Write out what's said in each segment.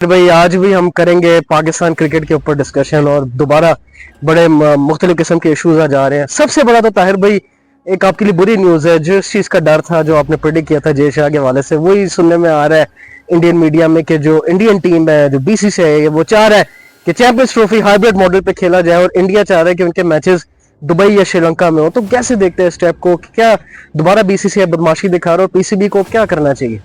तो भाई आज भी हम करेंगे पाकिस्तान क्रिकेट के ऊपर डिस्कशन और दोबारा बड़े मुख्तलिफ किस्म के इश्यूज आ जा रहे हैं। सबसे बड़ा तो ताहिर भाई एक आपके लिए बुरी न्यूज़ है। जिस चीज़ का डर था जो आपने प्रेडिक्ट किया था जय शाह के हवाले से वही सुनने में आ रहा है इंडियन मीडिया में कि जो इंडियन टीम है जो बीसीसीआई है वो चाह रहा है कि चैंपियंस ट्रॉफी हाइब्रिड मॉडल पे खेला जाए और इंडिया चाह रहा है कि उनके मैचेस दुबई या श्रीलंका में हो। तो कैसे देखते हैं स्टेप को? क्या दोबारा बीसीसीआई बदमाशी दिखा रहा है और पीसीबी को क्या करना चाहिए?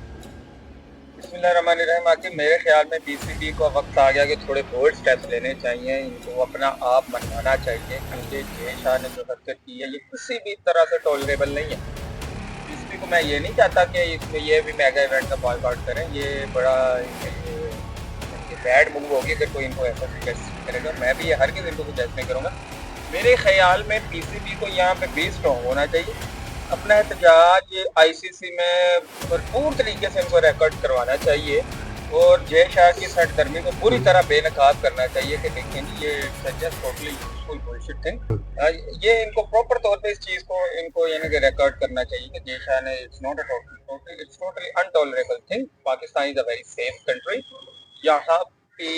बिस्मिल्लाहिर्रहमानिर्रहीम। आखिर मेरे ख्याल में बीसीबी को वक्त आ गया कि थोड़े बोल्ड स्टेप्स लेने चाहिए। इनको अपना आप मनवाना चाहिए क्योंकि जय शाह ने जो हरकत की है ये किसी भी तरह से टॉलरेबल नहीं है। बीसीबी को मैं ये नहीं चाहता कि इसमें ये भी मेगा इवेंट का बॉयकॉट करें। ये बड़ा बैड मूव होगी अगर कोई इनको ऐसा सजेस्ट करेगा। मैं भी ये हर किसी इनको सजेस्ट नहीं करूँगा। मेरे ख्याल में बीसीबी को यहाँ पे भी स्ट्रॉन्ग होना चाहिए। अपना एहतजाज आईसीसी में भरपूर तरीके से इनको रिकॉर्ड करवाना चाहिए और जय शाह की सरगर्मी को पूरी तरह बेनकाब करना चाहिए कि देखें ये just totally useful bullshit thing. ये इनको प्रॉपर तौर पे इस चीज़ को इनको यानी कि रिकॉर्ड करना चाहिए कि जय शाह ने it's not a it's totally untolerable thing. Pakistan is a very safe country. यहाँ पे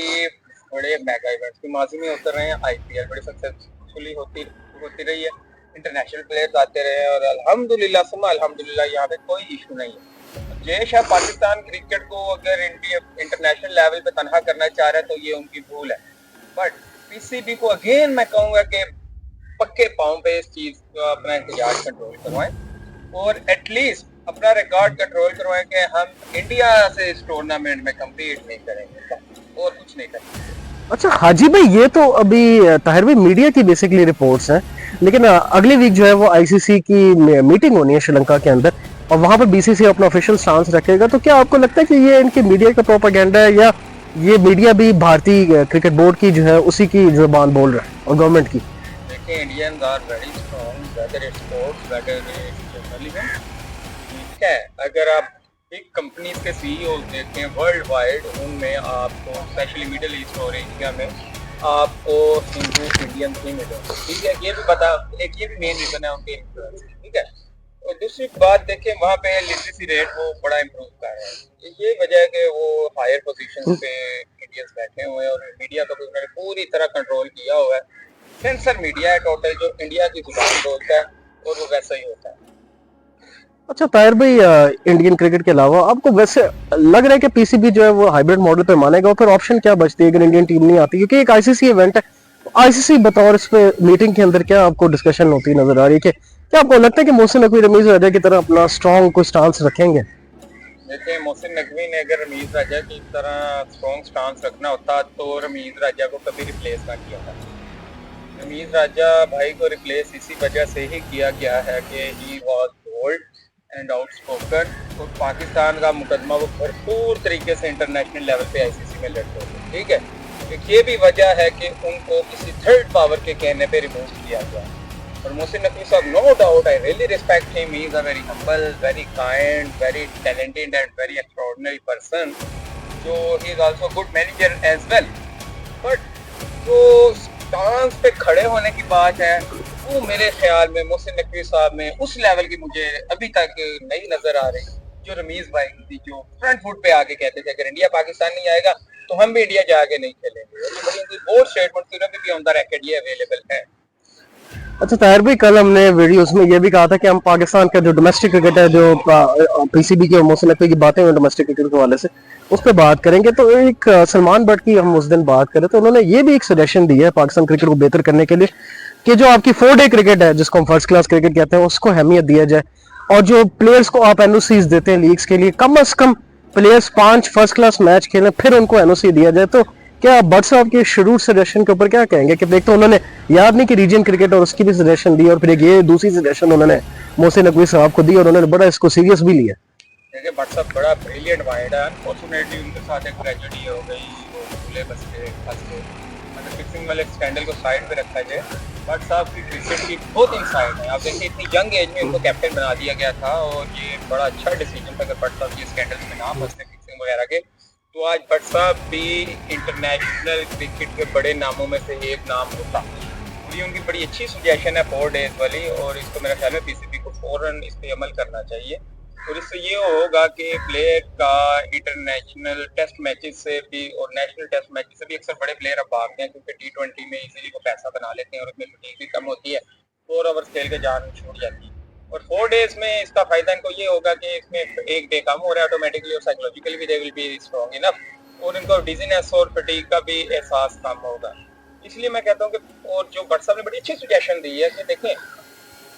बड़े मेगा इवेंट्स की माजी में होते रहे हैं। आईपीएल बड़ी सक्सेसफुली होती रही है। इंटरनेशनल प्लेयर्स आते रहे और अल्हम्दुलिल्लाह सुम्मा अल्हम्दुलिल्लाह यहाँ पे कोई इशू नहीं है। जय शाह पाकिस्तान क्रिकेट को अगर इंटरनेशनल लेवल पे तनहा करना चाह रहा है तो ये उनकी भूल है। बट पीसीबी को अगेन मैं कहूँगा कि पक्के पाँव पे इस चीज़ का अपना एहतजाज कंट्रोल करवाएं और एटलीस्ट अपना रिकॉर्ड कंट्रोल करवाएं कि हम इंडिया से इस टूर्नामेंट में कम्पीट नहीं करेंगे और कुछ नहीं करेंगे। अच्छा हाजी भाई, ये तो अभी ताहिर भाई मीडिया की बेसिकली रिपोर्ट्स हैं, लेकिन अगले वीक जो है वो आईसीसी की मीटिंग होनी है श्रीलंका के अंदर और वहां पर बीसीसीआई अपना ऑफिशियल स्टांस रखेगा। तो क्या आपको लगता है कि ये इनके मीडिया का प्रोपेगेंडा है या ये मीडिया भी भारतीय क्रिकेट बोर्ड की जो है उसी की जुबान बोल रहा है और गवर्नमेंट की? देखिए Indians are very strong whether it's sports whether it's journalism. ठीक है, अगर आप बिग कंपनीज के सीईओ देखते हैं वर्ल्ड वाइड उनमें आपको स्पेशली मिडिल ईस्ट और एशिया में आपको हिंदू इंडियन ही मिलेंगे। ठीक है, ये भी बता एक ये भी मेन रीजन है उनके इन्फ्लुएंस। ठीक है, और दूसरी बात देखें वहाँ पे लिटरेसी रेट वो बड़ा इम्प्रूव कर रहा है। ये वजह है कि वो हायर पोजीशन पे इंडियंस बैठे हुए हैं और मीडिया को उन्होंने पूरी तरह कंट्रोल किया हुआ है। सेंसर मीडिया है टोटल जो इंडिया की जुबान बोलता है और वो वैसा ही होता है। अच्छा ताहिर भाई, इंडियन क्रिकेट के अलावा आपको वैसे लग रहा है कि पीसीबी जो है वो हाइब्रिड मॉडल पे मानेगा और फिर ऑप्शन क्या बचती है अगर इंडियन टीम नहीं आती? क्योंकि एक आईसीसी इवेंट है, आईसीसी बतौर इस पे मीटिंग के अंदर क्या आपको डिस्कशन होती नजर आ रही है कि क्या आपको लगता है कि मोहसिन नकवी रमीज राजा की तरह अपना स्ट्रॉन्ग कोई स्टांस रखेंगे? देखिए मोहसिन नकवी ने अगर रमीज राजा की तरह स्ट्रॉन्ग स्टांस रखना होता तो रमीज राजा को कभी रिप्लेस ना किया था। रमीज राजा भाई को रिप्लेस इसी वजह से ही किया गया है कि he was bold and outspoken और पाकिस्तान का मुकदमा वो भरपूर तरीके से इंटरनेशनल लेवल पे आईसीसी में लड़ते थे। ठीक है, एक ये भी वजह है कि उनको किसी थर्ड पावर के कहने पे रिमूव किया गया। और मोहसिन नकवी साहब no doubt I really respect him. He is a very humble, very kind, very talented and very extraordinary person. जो he is also good manager as well. But जो स्टांस पे खड़े होने की बात है वो मेरे ख्याल में मोहसिन नकवी साहब में उस लेवल की मुझे अभी तक नहीं नजर आ रही जो रमीज भाई थी, जो फ्रंट फुट पे आके कहते थे अगर इंडिया पाकिस्तान नहीं आएगा तो हम भी इंडिया जाके नहीं खेलेंगे। ये बड़ी उनकी बोल्ड स्टेटमेंट थी ना, भी ऑन द रिकॉर्ड ये अवेलेबल है। अच्छा ताहिर भाई, कल हमने वीडियोस में ये भी कहा था कि हम पाकिस्तान का जो डोमेस्टिक क्रिकेट है, जो पीसीबी की और मोहसिन नकवी की बातें हुई डोमेस्टिक क्रिकेट के हवाले से, उस पर बात करेंगे। तो एक सलमान बट की हम उस दिन बात करें तो उन्होंने ये भी एक सजेशन दी है पाकिस्तान क्रिकेट को बेहतर करने के लिए कि जो आपकी 4 डे क्रिकेट है जिसको हम फर्स्ट क्लास क्रिकेट कहते हैं उसको अहमियत दिया जाए और जो प्लेयर्स को आप एनओसीज देते हैं लीग्स के लिए कम से कम प्लेयर्स 5 फर्स्ट क्लास मैच खेलें फिर उनको एनओसी दिया जाए। तो क्या भट्ट साहब के शुरू सजेशन के ऊपर क्या कहेंगे कि एक तो उन्होंने याद नहीं कि रीजन क्रिकेट और उसकी भी सजेशन दी और फिर एक ये दूसरी सजेशन उन्होंने मोहसिन नकवी साहब को दी और उन्होंने बड़ा इसको सीरियस भी लिया? देखिए भट्ट साहब बड़ा ब्रिलियंट माइंड है। अनफॉर्चुनेटली उनके साथ एक ट्रेजेडी हो गई, वो भूले बसते फंसते। मतलब फिक्सिंग वाले स्कैंडल को साइड पे रखा जाए, भट्ट साहब की क्रिकेट की बहुत इनसाइट है। आप देखिए इतनी यंग एज में इनको कैप्टन बना दिया गया था और ये बड़ा अच्छा डिसीजन था अगर भट्ट साहब ये स्कैंडल्स में ना फंसते फिक्सिंग वगैरह के तो आज भट्ट साहब भी इंटरनेशनल क्रिकेट के बड़े नामों में से एक नाम होता। ये उनकी बड़ी अच्छी सजेशन है 4 डेज वाली और इसको मेरा ख्याल है पीसीबी को फौरन इस पर अमल करना चाहिए। और इससे ये होगा कि प्लेयर का इंटरनेशनल टेस्ट मैचेस से भी और नेशनल टेस्ट मैचेस से भी अक्सर बड़े प्लेयर अब भागते हैं, क्योंकि T20 में इजीली वो पैसा बना लेते हैं और उसमें फटीग भी कम होती है, 4 ओवर्स खेल के जान छूट जाती है। और 4 डेज में इसका फायदा इनको ये होगा कि इसमें एक डे कम हो रहा है ऑटोमेटिकली, और साइकोलॉजिकली भी they will be strong enough, और इनको डिजीनेस और फटीग का भी एहसास कम होगा। इसलिए मैं कहता हूँ कि, और जो भट्ट साहब ने बड़ी अच्छी सजेशन दी है कि देखें,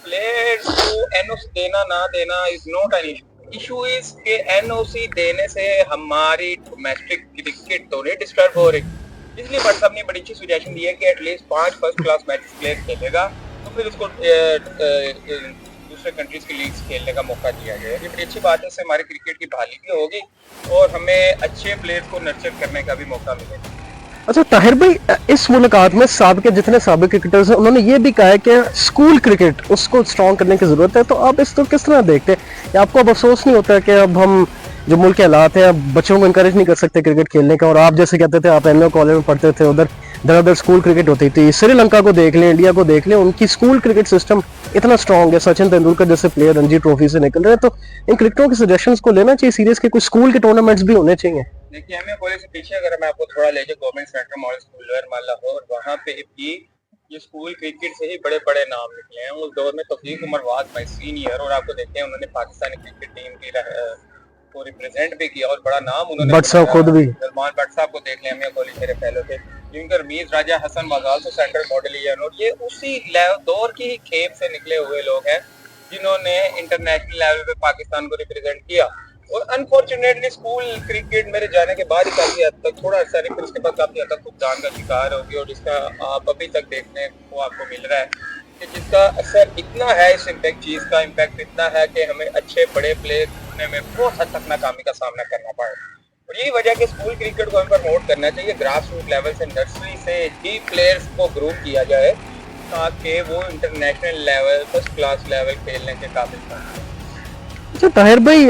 प्लेयर्स को एनओसी देना ना देना is not an issue is के एनओसी देने से हमारी डोमेस्टिक क्रिकेट तो नहीं डिस्टर्ब हो रही। इसलिए भट्ट साहब ने बड़ी अच्छी सजेशन दी है कि at least 5 first class matches player खेलेगा तो फिर उसको दूसरे कंट्रीज की लीग्स खेलने का मौका दिया जाए। ये बड़ी अच्छी बात है, इससे हमारी क्रिकेट की बहाली भी होगी और हमें अच्छे प्लेयर्स को नर्चर करने का भी मौका मिलेगा। अच्छा ताहिर भाई, इस मुलाकात में साबिक जितने साबिक क्रिकेटर्स हैं उन्होंने ये भी कहा है कि स्कूल क्रिकेट उसको स्ट्रॉन्ग करने की जरूरत है, तो आप इसको किस तरह देखते हैं? या आपको अब अफसोस नहीं होता है कि अब हम जो मुल्क के हालात हैं, अब बच्चों को इंकरेज नहीं कर सकते क्रिकेट खेलने का? और आप जैसे कहते थे, आप एमए कॉलेज में पढ़ते थे, उधर दर स्कूल क्रिकेट होती थी। श्रीलंका को देख लें, इंडिया को देख लें, उनकी स्कूल क्रिकेट सिस्टम इतना स्ट्रॉन्ग है। सचिन तेंदुलकर जैसे प्लेयर रणजी ट्रॉफी से निकल रहे हैं, तो इन क्रिकेटरों के सजेशंस को लेना चाहिए सीरियस के, कुछ स्कूल के टूर्नामेंट्स भी होने चाहिए। देखिए, एमए कॉलेज से पीछे अगर मैं आपको थोड़ा ले जाए, government central model school lower Lahore, वहाँ पे भी ये स्कूल क्रिकेट से ही बड़े बड़े नाम निकले हैं। उस दौर में तौफीक उमर वाद माई सीनियर, और आपको देखते हैं उन्होंने पाकिस्तानी क्रिकेट टीम की को रिप्रेजेंट भी किया और बड़ा नाम उन्होंने। भट्ट साहब खुद भी, सलमान भट्ट साहब को देख लें, एमए कॉलेज मेरे फेलो थे। जिनकर मीज राजा हसन वाजाल से सेंट्रल मॉडल, और ये उसी दौर की ही खेप से निकले हुए लोग हैं जिन्होंने इंटरनेशनल लेवल पे पाकिस्तान को रिप्रेजेंट किया। और अनफॉर्चुनेटली स्कूल क्रिकेट मेरे जाने के बाद ही काफी हद तक, थोड़ा अर्सा नहीं, फिर उसके बाद काफी हद तक फुकदान का शिकार होगी, और जिसका आप अभी तक देखने को आपको मिल रहा है कि जिसका असर इतना है, इस इम्पैक्ट चीज का इम्पैक्ट इतना है कि हमें अच्छे बड़े प्लेयर ढूंढने में बहुत हद तक नाकामी का सामना करना पड़ा। और यही वजह कि स्कूल क्रिकेट को हमें प्रमोट करना चाहिए, ग्रास रूट लेवल से, नर्सरी से ही प्लेयर्स को ग्रूम किया जाए ताकि वो international level, first class level खेलने के काबिल बने। अच्छा ताहिर भाई,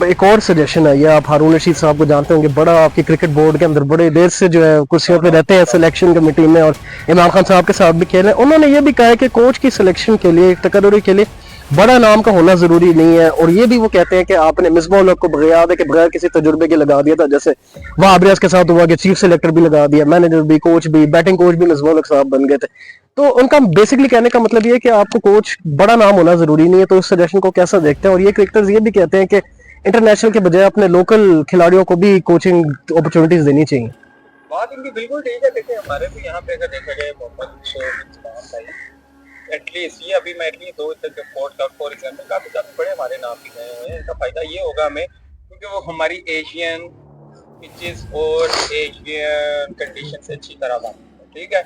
एक और सजेशन है, ये आप हारून रशीद साहब को जानते होंगे, बड़ा आपके क्रिकेट बोर्ड के अंदर बड़े देर से जो है कुर्सियों पे रहते हैं सिलेक्शन कमेटी में, और इमरान खान साहब के साथ भी खेले। उन्होंने ये भी कहा है कि कोच की सिलेक्शन के लिए, तकर्रुरी के लिए बड़ा नाम का होना जरूरी नहीं है। और ये भी वो कहते हैं कि आपने मिसबाह उल हक को बगैर किसी तजुर्बे के लगा दिया था, जैसे वहाब रियाज के साथ हुआ कि चीफ सिलेक्टर भी लगा दिया, मैनेजर भी, कोच भी, बैटिंग कोच भी मिसबाह उल हक साहब बन गए थे। तो उनका बेसिकली कहने का मतलब ये है कि आपको कोच बड़ा नाम होना जरूरी नहीं है। तो इस सजेशन को कैसा देखते हैं? और ये क्रिकेटर्स ये भी कहते हैं कि इंटरनेशनल के बजाय अपने लोकल खिलाड़ियों को भी कोचिंग अपॉर्चुनिटीज देनी चाहिए। बात इनकी बिल्कुल ठीक है। देखिए, हमारे भी यहाँ पे अगर देखा जाए, मोहम्मद एटलीस्ट ये अभी मैं एटलीस्ट 2 तक कोर्ट का फॉर एग्जाम्पल काफी बड़े हमारे नाम भी गए हुए हैं। इनका फायदा ये होगा हमें, क्योंकि वो हमारी एशियन पिचेस और एशियन कंडीशन से अच्छी तरह बात, ठीक है।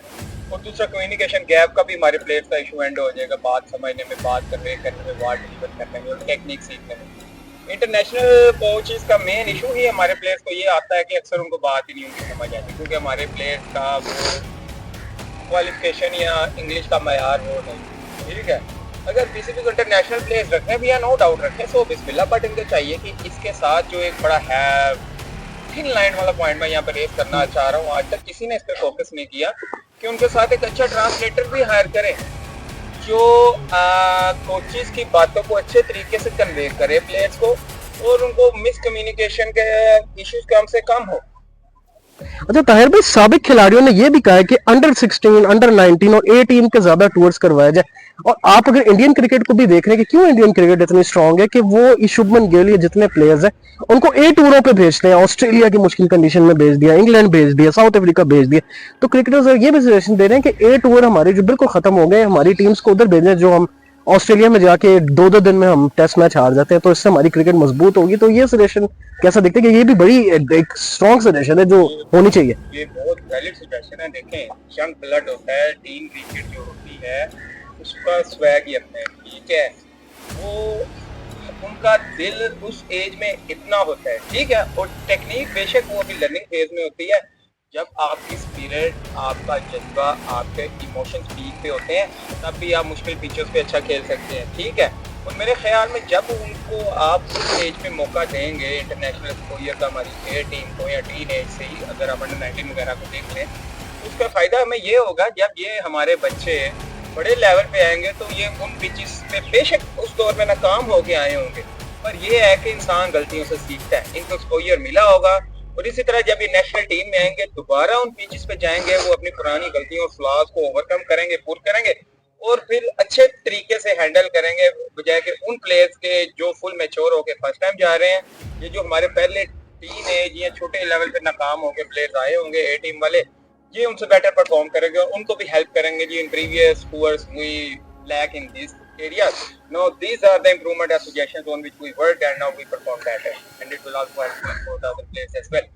और दूसरा, कम्युनिकेशन गैप का भी हमारे प्लेयर्स का इशू एंड हो जाएगा, बात समझने में, बात कन्वे करने में, बात डिलीवर करने में, और टेक्निक सीखने में। इंटरनेशनल कोचेस का मेन इशू ही हमारे प्लेयर्स को ये आता है कि अक्सर उनको बात ही नहीं उनकी समझ आती, क्योंकि हमारे प्लेयर्स का वो क्वालिफिकेशन या इंग्लिश का मयार वो नहीं, ठीक है। अगर किसी भी इंटरनेशनल प्लेयर्स रखने भी या नो डाउट रखें तो बिस्मिल्लाह, बट इनको चाहिए कि इसके साथ जो एक बड़ा है थिन लाइन वाला पॉइंट मैं यहाँ पर रेस करना चाह रहा हूँ, आज तक किसी ने इस पर फोकस नहीं किया कि उनके साथ एक अच्छा ट्रांसलेटर भी हायर करें जो कोचेस की बातों को अच्छे तरीके से कन्वे करे प्लेयर्स को, और उनको मिसकम्युनिकेशन के इश्यूज कम से कम हो। अच्छा ताहिर भाई, साबिक खिलाड़ियों ने यह भी कहा है कि अंडर 16, अंडर 19 और 18 के ज्यादा टूर्स करवाया जाए। और आप अगर इंडियन क्रिकेट को भी देख रहे हैं कि क्यों इंडियन क्रिकेट इतनी स्ट्रांग है कि वो शुभमन गिल, ये जितने प्लेयर्स हैं उनको ए टूरों पे भेजते हैं। ऑस्ट्रेलिया की मुश्किल कंडीशन में भेज दिया, इंग्लैंड भेज दिया, साउथ अफ्रीका भेज दिया। तो क्रिकेटर्स ये भी सजेशन दे रहे हैं कि ए टूर हमारे जो बिल्कुल खत्म हो गए, हमारी टीम्स को उधर भेजें जो हम ऑस्ट्रेलिया में जाके 2-2 दिन में हम टेस्ट मैच हार जाते हैं, तो इससे हमारी क्रिकेट मजबूत होगी। तो ये सजेशन कैसा देखते हैं कि ये भी बड़ी एक स्ट्रॉन्ग सजेशन है जो होनी चाहिए? ये बहुत वैलिड सजेशन है। देखें, यंग ब्लड होता है, टीम क्रिकेट जो होती है उसका स्वैग ही अपने, ठीक है, वो उनका दिल उस एज में इतना होता है, ठीक है। और टेक्निक बेशक वो अभी लर्निंग फेज में होती है। जब आपकी स्पिरिट, आपका जज्बा, आपके इमोशंस पीक पे होते हैं, तब भी आप मुश्किल पिचेस पे अच्छा खेल सकते हैं, ठीक है। और मेरे ख्याल में जब उनको आप उस एज पे मौका देंगे, इंटरनेशनल एक्सपोजर का हमारी ए टीम को, या टीन एज से ही अगर आप अंडर 19 वगैरह को देख लें, उसका फ़ायदा हमें ये होगा जब ये हमारे बच्चे बड़े लेवल पे आएंगे तो ये उन पिचेस पे बेशक उस दौर में नाकाम होके आए होंगे, पर ये है कि इंसान गलतियों से सीखता है, इनको एक्सपोजर मिला होगा और इसी तरह जब ये नेशनल टीम में आएंगे दोबारा उन पिचेस पे जाएंगे, वो अपनी पुरानी गलतियों और फ्लॉज को ओवरकम करेंगे, पूर करेंगे और फिर अच्छे तरीके से हैंडल करेंगे, बजाय कि उन प्लेयर्स के जो फुल मैच्योर होकर फर्स्ट टाइम जा रहे हैं, ये जो हमारे पहले टीन एज या छोटे लेवल पे नाकाम होकर प्लेयर्स आए होंगे ए टीम वाले, ये उनसे बेटर परफॉर्म करेंगे और उनको भी हेल्प करेंगे जी in previous tours we lack in these areas. Now these are the improvement and suggestions on which we work and now we perform better and it will also help for the other players as well.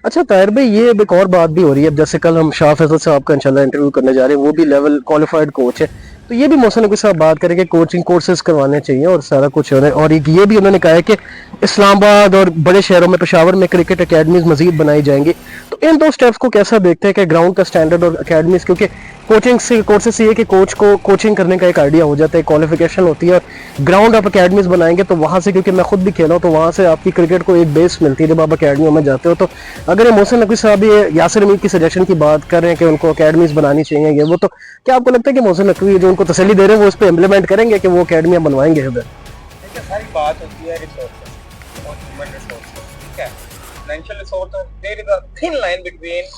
अच्छा ताहिर भाई, ये अब एक और बात भी हो रही है। अब जैसे कल हम शाह फैसल साहब का इंशाल्लाह इंटरव्यू करने जा रहे हैं, वो भी लेवल क्वालिफाइड कोच है, तो ये भी मोहसिन नकवी साहब बात करेंगे कोचिंग कोर्सेज करवाने चाहिए और सारा कुछ हो रहा है। और एक ये भी उन्होंने कहा है कि इस्लामाबाद और बड़े शहरों में, पेशावर में क्रिकेट अकेडमीज मजीद बनाई जाएंगी। तो इन दो स्टेप्स को कैसा देखते हैं कि ग्राउंड का स्टैंडर्ड और अकेडमीज, क्योंकि कोचिंग से कोर्सेज से ये कि कोच को कोचिंग करने का एक आइडिया हो जाता है, क्वालिफिकेशन होती है, और ग्राउंड आप अकेडमीज बनाएंगे तो वहाँ से, क्योंकि मैं खुद भी खेला हूँ, तो वहाँ से आपकी क्रिकेट को एक बेस मिलती है जब आप अकेडमियों में जाते हो। तो अगर ये मोहसिन नकवी साहब ये यासिर हमीद की सजेशन की बात कर रहे हैं कि उनको अकेडमीज बनानी चाहिए ये वो, तो क्या आपको लगता है कि मोहसिन नकवी जो उनको तसल्ली दे रहे हैं वो इस पर इम्प्लीमेंट करेंगे कि वो अकेडमियाँ बनवाएंगे उधर? देखिए सारी बात होती है रिसोर्सेज और ह्यूमन रिसोर्सेज, ठीक है। Financial resource, there is a thin line between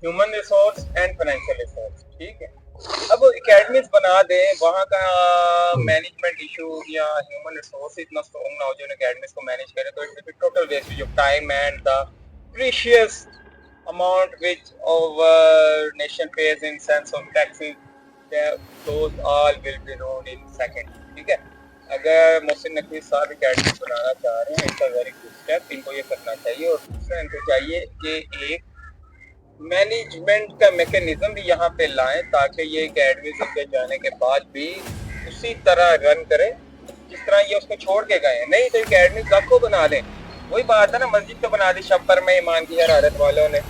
human resource and financial resource, ठीक है। अब एकेडमीज बना दे, वहाँ का मैनेजमेंट इशू या ह्यूमन रिसोर्स इतना स्ट्रॉन्ग ना हो जो एकेडमीज को मैनेज करे, तो it will be total wastage of time and the precious amount which our nation pays in sense of taxes, those all will be known in second, ठीक है। अगर मोहसिन नकवी साहब एकेडमी बनाना चाह रहे हैं, it's a very good step, इनको ये करना चाहिए। और दूसरा इनको चाहिए कि एक मैनेजमेंट का मैकेनिज्म भी यहाँ पे लाएं ताकि ये एकेडमी से जाने के बाद भी उसी तरह रन करे जिस तरह ये उसको छोड़ के गए हैं। नहीं तो एकेडमी सबको बना दें, वही बात है ना, मस्जिद तो बना दी शब्बर में ईमान की हरारत वालों ने,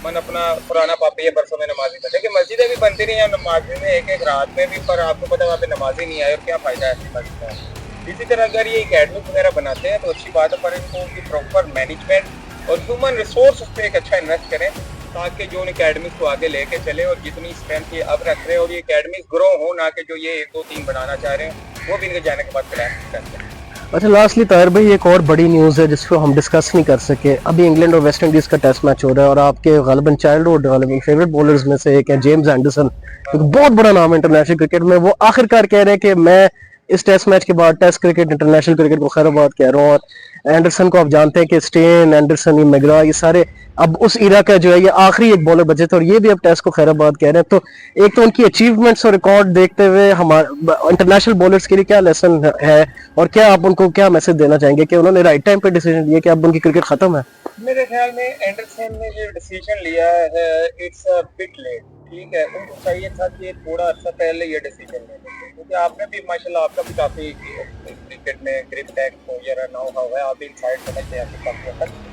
मन अपना पुराना पापी है बरसों में नमाजी था। देखिए मस्जिदें भी बनती रही हैं नमाजी में, एक एक रात में भी, पर आपको पता वहाँ पे नमाजी नहीं आए और क्या फायदा है ऐसी मस्जिद का। इसी तरह अगर ये एकेडमी वगैरह बनाते हैं तो अच्छी बात है, पर इनको उनकी प्रॉपर मैनेजमेंट और ह्यूमन रिसोर्स उस पर एक अच्छा इन्वेस्ट करें ताकि जो उन अकेडमीज को आगे लेके चले और जितनी स्ट्रेंथ ये अब रख रहे हैं और ये अकेडमीज ग्रो हो, ना कि जो ये 1 2 3 बनाना चाह रहे हैं वो भी इनके जाने के बाद प्लान करते हैं। अच्छा, लास्टली ताहिर भाई एक और बड़ी न्यूज़ है जिसको हम डिस्कस नहीं कर सके। अभी इंग्लैंड और वेस्ट इंडीज़ का टेस्ट मैच हो रहा है और आपके गालिबन चाइल्डहुड गालिबन फेवरेट बॉलर्स में से एक है जेम्स एंडरसन, एक बहुत बड़ा नाम है इंटरनेशनल क्रिकेट में। वो आखिरकार कह रहे हैं कि मैं इस टेस्ट मैच के बाद टेस्ट क्रिकेट, इंटरनेशनल क्रिकेट को खैराबाद कह रहा हूँ। और एंडरसन को आप जानते हैं कि स्टेन, एंडरसन, ये मैग्रा, ये सारे अब उस इरा का जो है ये आखिरी एक बॉलर बचे थे और ये भी अब टेस्ट को खैराबाद कह रहे हैं। तो एक तो उनकी अचीवमेंट्स और रिकॉर्ड देखते हुए हमारे इंटरनेशनल बॉलर्स के लिए क्या लेसन है और क्या आप उनको क्या मैसेज देना चाहेंगे कि उन्होंने राइट टाइम पे डिसीजन लिया कि अब उनकी क्रिकेट खत्म है? मेरे ख्याल में एंडरसन ने जो डिसीजन लिया है इट्स अ बिट लेट, ठीक है। उनको चाहिए था कि थोड़ा अर्सा पहले ये डिसीजन ले लेते, क्योंकि आपने भी माशाल्लाह आपका भी काफी क्रिकेट में ग्रिप एक्सपोजर है, नो हाउ है, आप भी इनसाइड समझते हैं आपको काफी हद तक।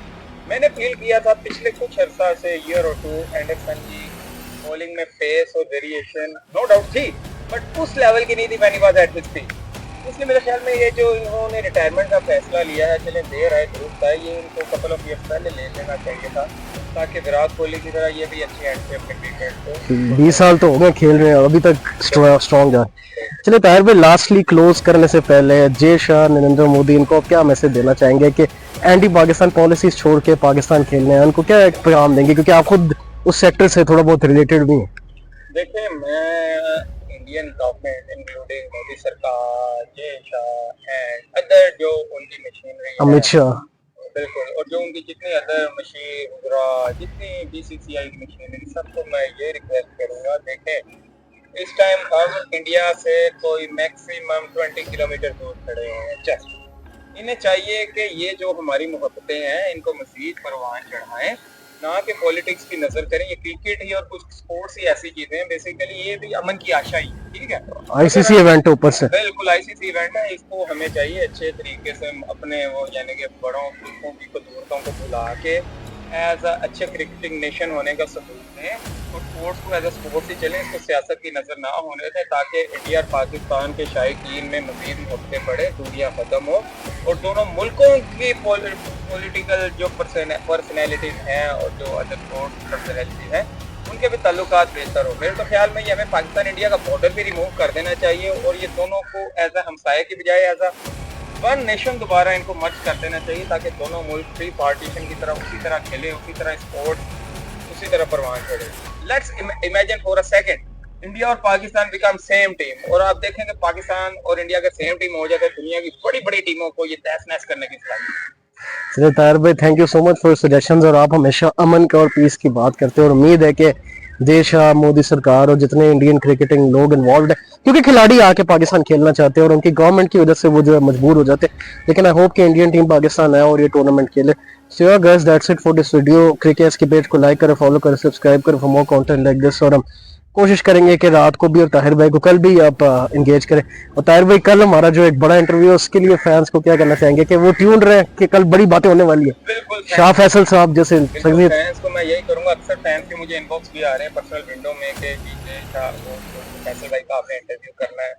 मैंने फील किया था पिछले कुछ अर्सा से, ईयर और 2, एंडरसन की बॉलिंग में पेस और वेरिएशन नो डाउट थी, बट उस लेवल की नहीं थी when he was at his peak. इसलिए मेरे ख्याल में ये जो इन्होंने रिटायरमेंट का फैसला लिया है, चलें देर आए दुरुस्त है, ये इनको कपल ऑफ ईयर्स पहले ले लेना चाहिए था ताकि विराट कोहली की तरह ये भी अच्छे एंड पे अपने क्रिकेट को 20 साल तो हो गए खेल रहे हैं, अभी तक स्ट्रॉन्ग है। चलिए ताहिर भाई, लास्टली क्लोज करने से पहले जय शाह, नरेंद्र मोदी, इनको आप क्या मैसेज देना चाहेंगे कि एंटी पाकिस्तान पॉलिसीज छोड़ के पाकिस्तान खेलने हैं, उनको क्या एक पैगाम देंगे, क्योंकि आप खुद उस सेक्टर से थोड़ा बहुत रिलेटेड भी हैं? देखिए मैं इंडियन गवर्नमेंट इंक्लूडिंग मोदी सरकार, जय शाह एंड अदर जो उनकी मशीनरी, अमित शाह, बिल्कुल, और जो उनकी जितनी अदर मशीन वगैरह, जितनी बीसीसीआई की मशीनरी, सबको मैं ये रिक्वेस्ट करूंगा, देखें इस टाइम हम इंडिया से कोई मैक्सिमम 20 किलोमीटर दूर खड़े हैं जस्ट। इन्हें चाहिए कि ये जो हमारी मोहब्बतें हैं इनको मजीद परवान चढ़ाएं, ना कि पॉलिटिक्स की नजर करें। ये क्रिकेट ही और कुछ स्पोर्ट्स ही ऐसी चीजें हैं, बेसिकली ये भी अमन की आशा ही, ठीक है। आईसीसी इवेंट ऊपर से, बिल्कुल आईसीसी इवेंट है, इसको हमें चाहिए अच्छे तरीके से अपने वो यानी कि बड़ों बुजुर्गों की कदूरतों को भुला के एज अ अच्छे क्रिकेटिंग नेशन होने का सबूत दें और स्पोर्ट्स को एज अ स्पोर्ट्स ही चलें, इसको सियासत की नज़र ना होने दें ताकि इंडिया और पाकिस्तान के शायकीन में मज़ीद मोहब्बतें बढ़े, दूरियां ख़त्म हो और दोनों मुल्कों की पॉलिटिकल जो पर्सनैलिटीज़ हैं और जो अदर स्पोर्ट्स पर्सनैलिटीज़ हैं उनके भी ताल्लुकात बेहतर हो। मेरे तो ख्याल में ये हमें पाकिस्तान इंडिया का बॉर्डर भी रिमूव कर देना चाहिए और ये दोनों को एज अ हमसाये की बजाय एज अ वन नेशन दोबारा इनको मर्ज कर देना चाहिए ताकि दोनों मुल्क प्री पार्टीशन की तरह उसी तरह खेले, उसी तरह स्पोर्ट उसी तरह परवान चढ़े। Let's imagine for a second India और पाकिस्तान बिकम सेम टीम, और आप देखेंगे पाकिस्तान और इंडिया का सेम टीम हो जाता है, दुनिया की बड़ी बड़ी टीमों को ये तहस नहस करने की सलाहियत। चलिए ताहिर भाई, thank you so much for suggestions. और आप हमेशा अमन का और पीस की बात करते हैं, और उम्मीद है कि देश, मोदी सरकार और जितने इंडियन क्रिकेटिंग लोग इन्वॉल्व है, क्योंकि खिलाड़ी आके पाकिस्तान खेलना चाहते हैं और उनकी गवर्नमेंट की वजह से वो जो है मजबूर हो जाते हैं, लेकिन आई होप कि इंडियन टीम पाकिस्तान आए और ये टूर्नामेंट खेले। सो यार guys, that's it for this video. Cricket की पेज को लाइक करें, फॉलो करें, सब्सक्राइब करें for more content like this. और हम कोशिश करेंगे कि रात को भी और ताहिर भाई को कल भी आप इंगेज करें। और ताहिर भाई, कल हमारा जो एक बड़ा इंटरव्यू है उसके लिए फैंस को क्या कहना चाहेंगे कि वो ट्यून रहे कि कल बड़ी बातें होने वाली है। बिल्कुल शाह फैसल साहब जैसे फैंस को मैं यही करूंगा, अक्सर फैंस के मुझे इनबॉक्स भी आ रहे हैं पर्सनल विंडो में कि डीजे शाह फैसल भाई का आपने इंटरव्यू करना है,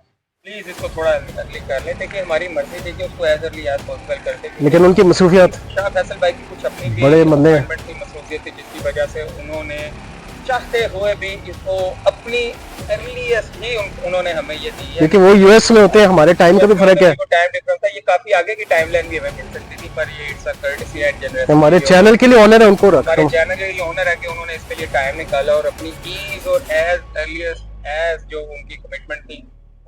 प्लीज इसको थोड़ा अर्ली कर लें। देखिए हमारी मर्जी थी कि उसको एज अर्ली एज पॉसिबल करते, लेकिन उनकी मसरूफियत, शाह फैसल भाई की कुछ अपनी भी बड़े बंदे की मसरूफियत थी जिसकी वजह से उन्होंने चाहते हुए भी इसको अपनी अर्लीस्ट ही उन्होंने हमें ये दी है, क्योंकि वो यूएस में होते हैं, हमारे टाइम का भी फर्क है, टाइम डिफरेंस था। ये काफी आगे की टाइमलाइन भी हमें मिल सकती थी, पर ये it's a courtesy and generation. हमारे चैनल के लिए ऑनर है उनको रखा, हमारे चैनल के लिए ऑनर है कि उन्होंने इसके लिए टाइम निकाला और अपनी ईज और एज अर्लीस्ट एज जो उनकी कमिटमेंट थी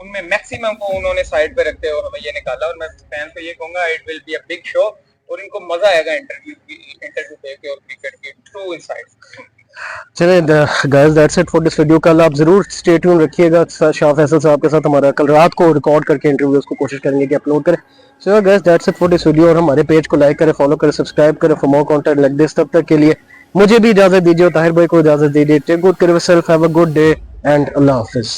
उनमें मैक्सिमम को उन्होंने साइड पे रखते और हमें ये निकाला। और मैं फैंस को ये कहूंगा, it will be a big show और इनको मजा आएगा इंटरव्यू देख के और क्रिकेट की ट्रू इनसाइट्स। चलिए guys, that's it for this video. कल आप जरूर स्टे ट्यून रखिएगा, शाह फैसल साहब के साथ हमारा कल रात को रिकॉर्ड करके इंटरव्यूज को कोशिश करेंगे कि अपलोड करें। So guys, that's it for this video. और हमारे पेज को लाइक करें, फॉलो करें, सब्सक्राइब करें for more content like this. तब तक के लिए मुझे भी इजाजत दीजिए और ताहिर भाई को इजाजत दीजिए। Take good care of yourself, have a good day and Allah Hafiz.